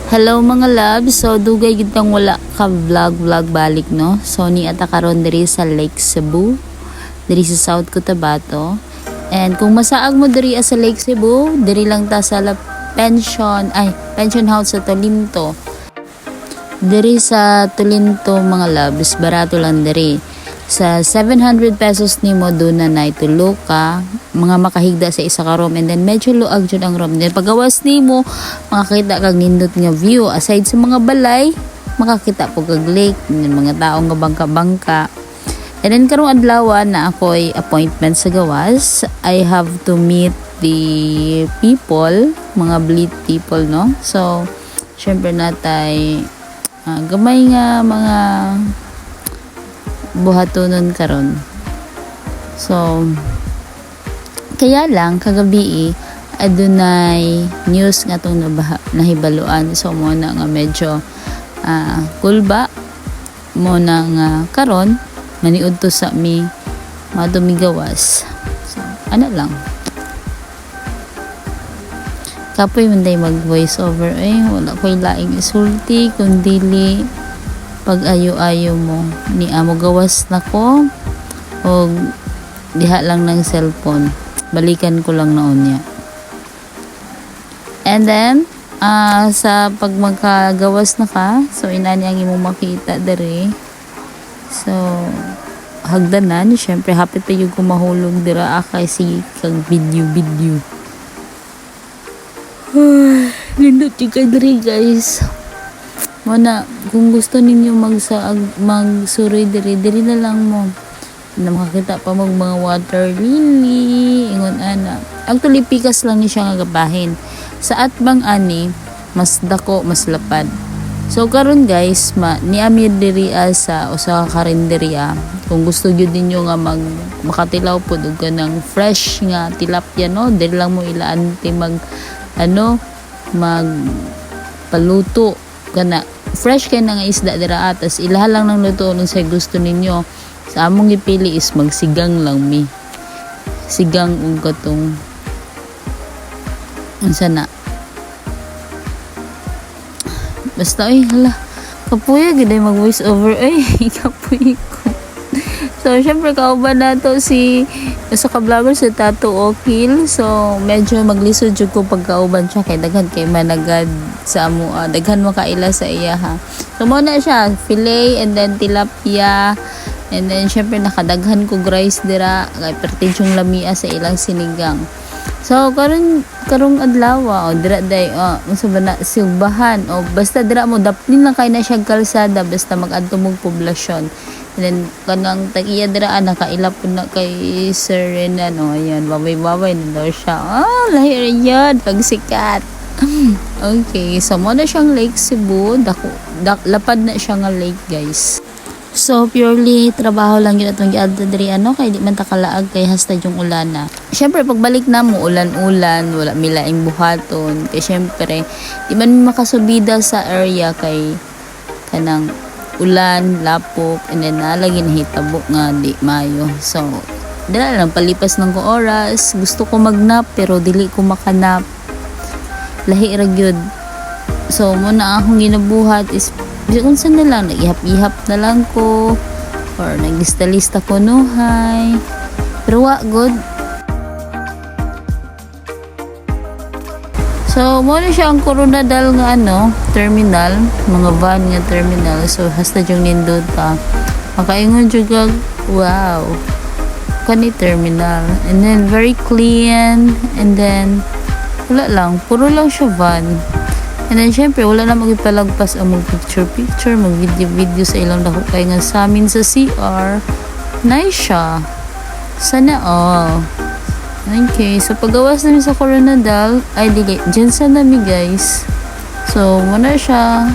Hello mga loves, so dugay gitang wala ka vlog balik no. So ni ata karon diri sa Lake Cebu, diri sa South Cotabato. And kung masaag mo diri sa Lake Cebu, diri lang ta sa pension house sa Tolinto. Diri sa Tolinto mga loves, barato lang diri. Sa 700 pesos nimo doon na naitulog ka, mga makahigda sa isa ka room, and then medyo luag jud ang room. Then pagawas nimo, makakita kag nindot nga view. Aside sa mga balay, makakita po kag lake, mga taong nga bangka-bangka. And then karong adlaw na ako'y appointment sa gawas, I have to meet the people, mga bleed people, no? So, syempre natay gamay nga mga buhatonon karon. So kaya lang kagabi adunay news nga tong nahibaluan. So mo na nga medyo kulba mo na nga karon maniud to sa mi madumigawas. So ana lang kapoy man day mag voice over wala koy laing isulti kundili pag ayo-ayo mo ni amo gawas na ko o diha lang ng cellphone, balikan ko lang na unya. And then sa pag magkagawas na ka, so inani ang imong makita dere. So hagdanan syempre hapit pa yung kumahulog dira akay si kag video nindot yung kay dere guys. Mana kung gusto ninyo magsuroy diri na lang mo na makakita pa mag mga water lily ingon ana. Actually pikas lang ni siya nga gabahin. Sa atbang ani mas dako mas lapad. So karon guys niami diri sa usa ka karinderya. Kung gusto gyud ninyo nga makatilaw pud og kanang fresh nga tilapia no, diri lang mo ilaan mag paluto kana fresh kay nga isda dira atas ilaha lang ng luto nung sa gusto ninyo. Sa among gipili is magsigang lang mi. Sigang ug katong unsa na. Basta hala kapuya gid mag voice over kapuy ko. So syempre kauban nato si sa ka-vlogger sa Tato Okil. So medyo maglisod jud ko pagkauban siya kay daghan kay managad sa amo daghan makaila sa iya ha. So mo na siya fillet and then tilapia and then syempre nakadaghan ko rice dira kay pertisyong lamia sa ilang sinigang. So karong adlaw dira day unsa ba na silbahan basta dira mo daplin lang kay na siya kalsada basta mag-adto mong poblasyon. And then kanang tag-iya dira nakaila po na kay Sir Rena no, ayan babay na daw siya. Lahi yun pagsikat. Okay, so mo na siyang Lake Cebu, lapad na siya nga lake guys. So purely trabaho lang yun atong giadto diri kay di man ta kalaag kay hasta yung ulana. Syempre pagbalik na mo ulan-ulan, wala mi laing buhaton kay syempre di man makasubida sa area kay kanang ulan, lapok, and then nalagi nahitabo nga di mayo. So dala lang palipas ng ko oras, gusto ko magnap pero dili ko makanap. Lahi ra gyud. So muna akong ginabuhat is unsa na lang nagihap-ihap na lang ko or nagista-lista ko nuhay. Pero wa good. So mo na siya ang Coronadal nga terminal, mga van nga terminal. So hasta jung nindot pa. Makaingon jud kag wow. Kani terminal. And then very clean and then wala lang, puro lang siya van. And then syempre wala na magipalagpas ang picture, mag video sa ilang dako kay nga sa amin sa CR. Nice siya. Sana all. Okay, so pagawas namin sa Coronadal, dili, dyan sa nami guys. So, muna siya.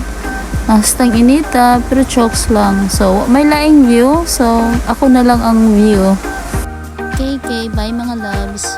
Hastang inita, pero chokes lang. So, may laing view. So, ako na lang ang view. Okay, bye mga loves.